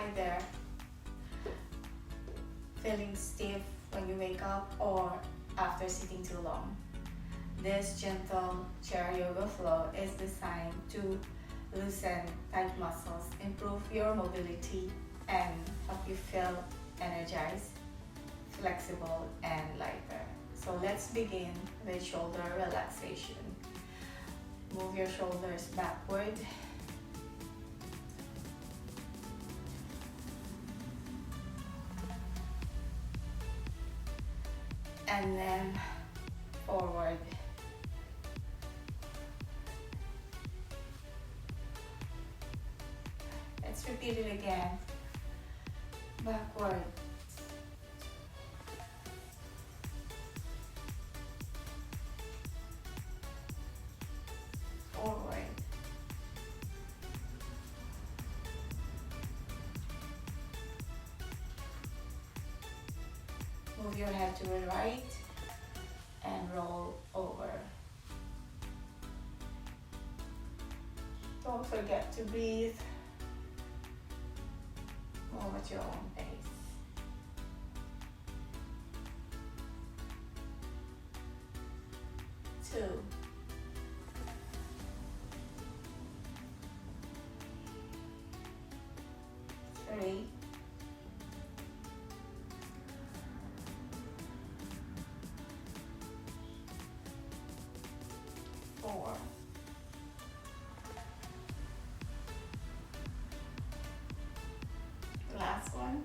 Hi there. Feeling stiff when you wake up or after sitting too long? This gentle chair yoga flow is designed to loosen tight muscles, improve your mobility, and help you feel energized, flexible, and lighter. So let's begin with shoulder relaxation. Move your shoulders backward. And then forward. Let's repeat it again. Backward. Forward. Move your head to the right and roll over. Don't forget to breathe. Move at your own pace. Two. Three. Four. Last one.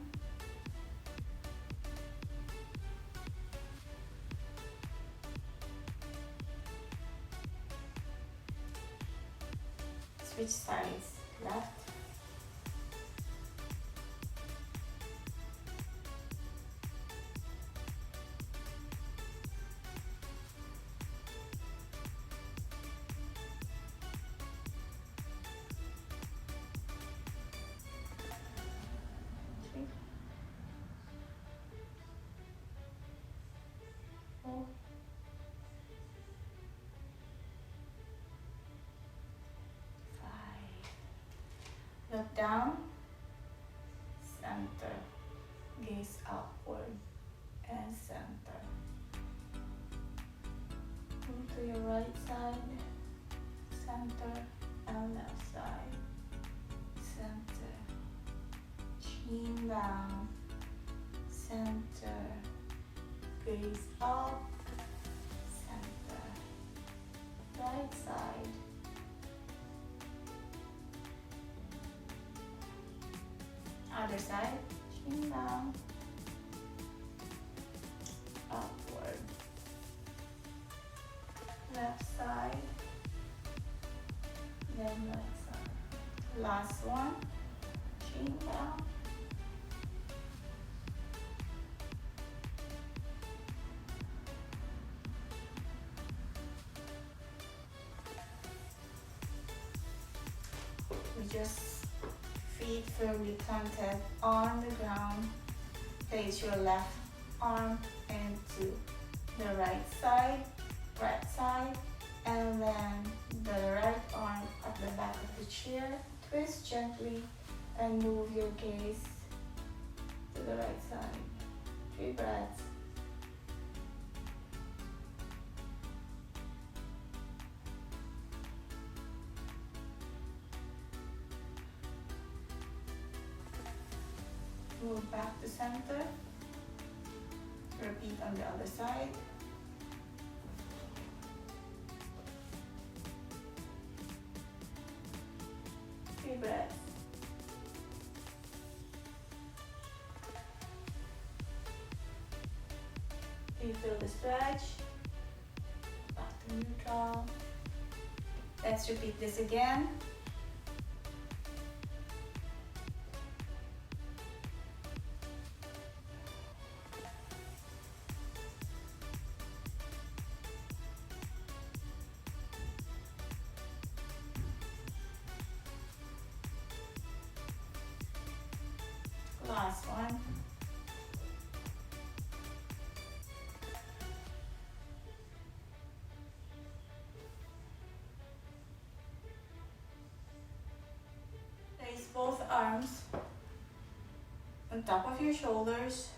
Switch sides, left. Three. Four. Look down, center, gaze upward, and center. Move to your right side, center, and left side, center. Chin down, center, gaze up, center, right side. Other side, chin down, upward, left side, then right side. Last one, chin down, we just feet firmly planted on the ground. Place your left arm into the right side, and then the right arm at the back of the chair. Twist gently and move your gaze to the right side. 3 breaths. Move back to center. Repeat on the other side. Three breaths. Do you feel the stretch? Back to neutral. Let's repeat this again. Last one. Place both arms on top of your shoulders,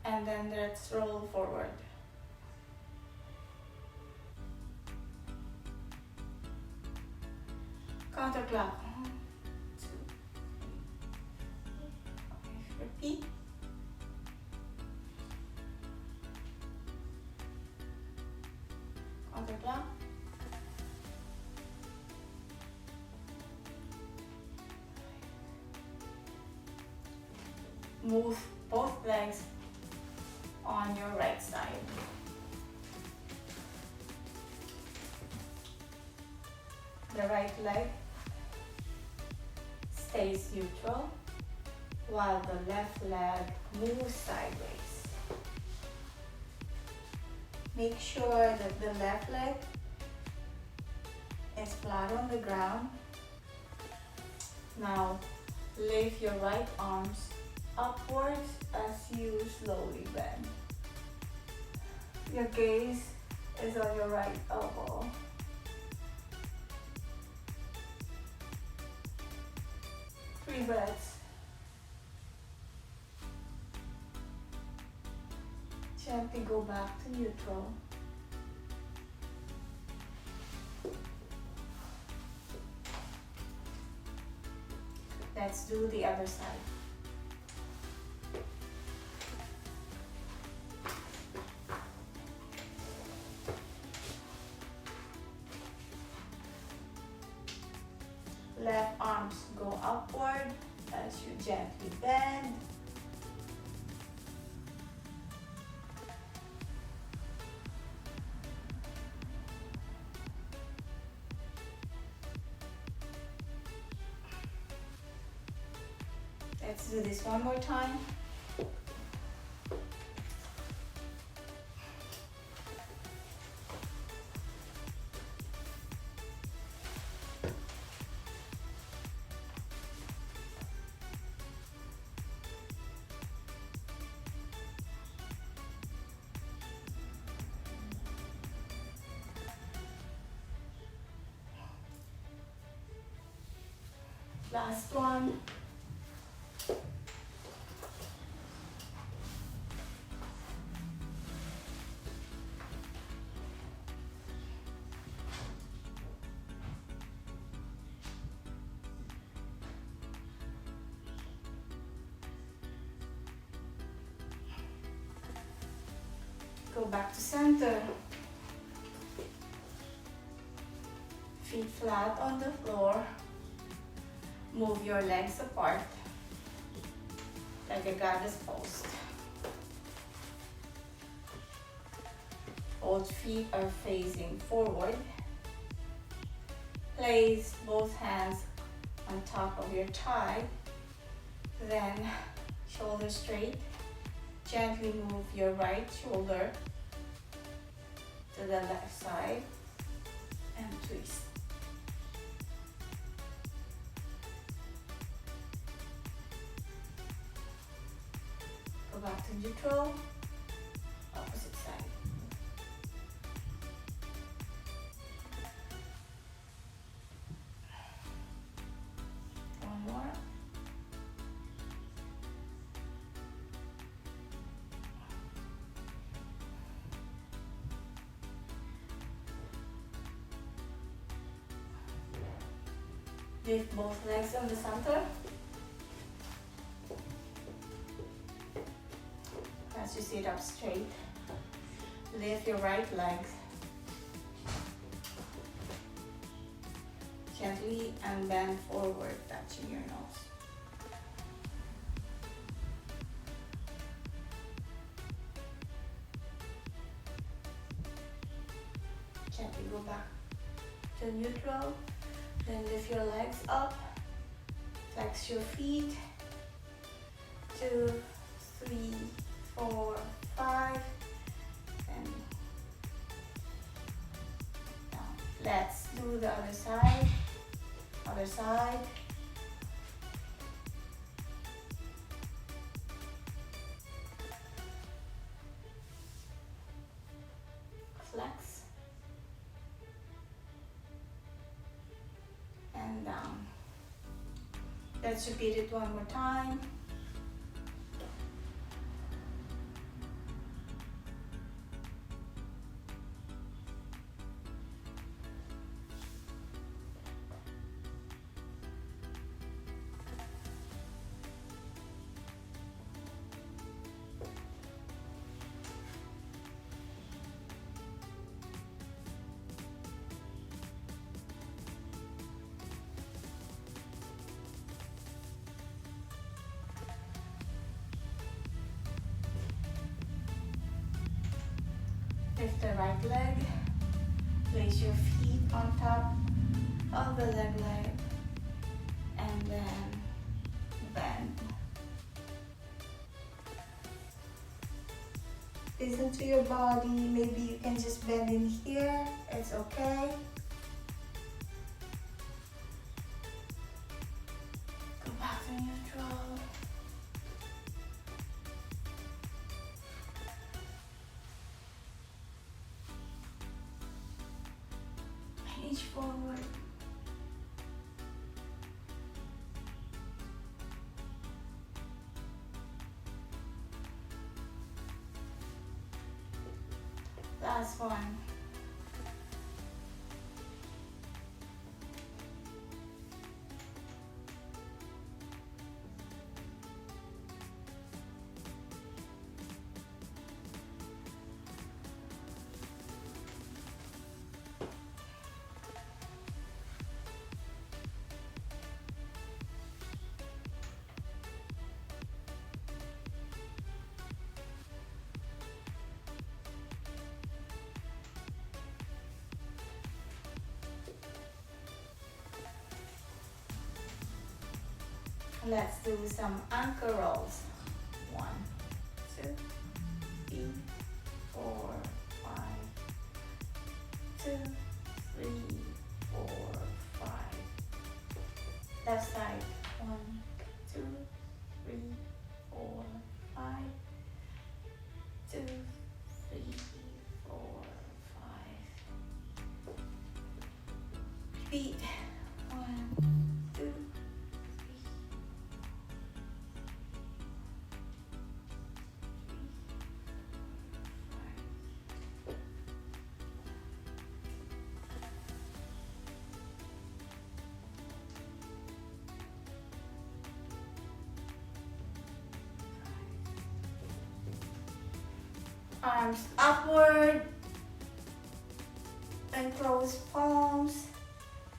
and then let's roll forward. Counterclock. 1, 2, 3, 4, 5. Repeat. Counterclock. Move both legs on your right side. The right leg stays neutral while the left leg moves sideways. Make sure that the left leg is flat on the ground. Now lift your right arms upwards as you slowly bend. Your gaze is on your right elbow. Three breaths. Gently go back to neutral. Let's do the other side. Left arms go upward as you gently bend. Let's do this one more time. Last one. Go back to center. Feet flat on the floor. Move your legs apart like a goddess pose. Both feet are facing forward. Place both hands on top of your thigh. Then shoulder straight. Gently move your right shoulder to the left side and twist. Go back to neutral, opposite side. One more. Lift both legs on the center. As you sit up straight, lift your right leg gently and bend forward, touching your nose. Gently go back to neutral. Then lift your legs up, flex your feet. 2, 3, 4, 5, and down. Let's do the other side. Other side. Flex. And down. Let's repeat it one more time. Lift the right leg. Place your feet on top of the leg, and then bend. Listen to your body. Maybe you can just bend in here. It's okay. Go back to neutral. Inch forward. Last one. Let's do some anchor rolls. 1, 2, 3, 4, 5. 2, 3, 4, 5. Left side. 1, 2, 3, 4, 5. 2, 3, 4, 5. Repeat. 1, 2. Arms upward and close palms.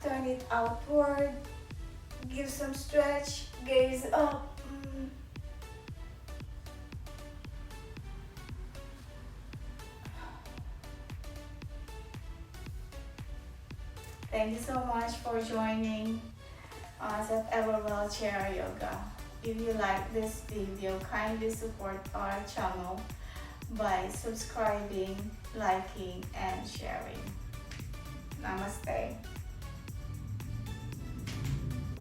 Turn it outward. Give some stretch. Gaze up. Thank you so much for joining us at EverWell Chair Yoga. If you like this video, kindly support our channel by subscribing, liking, and sharing. Namaste.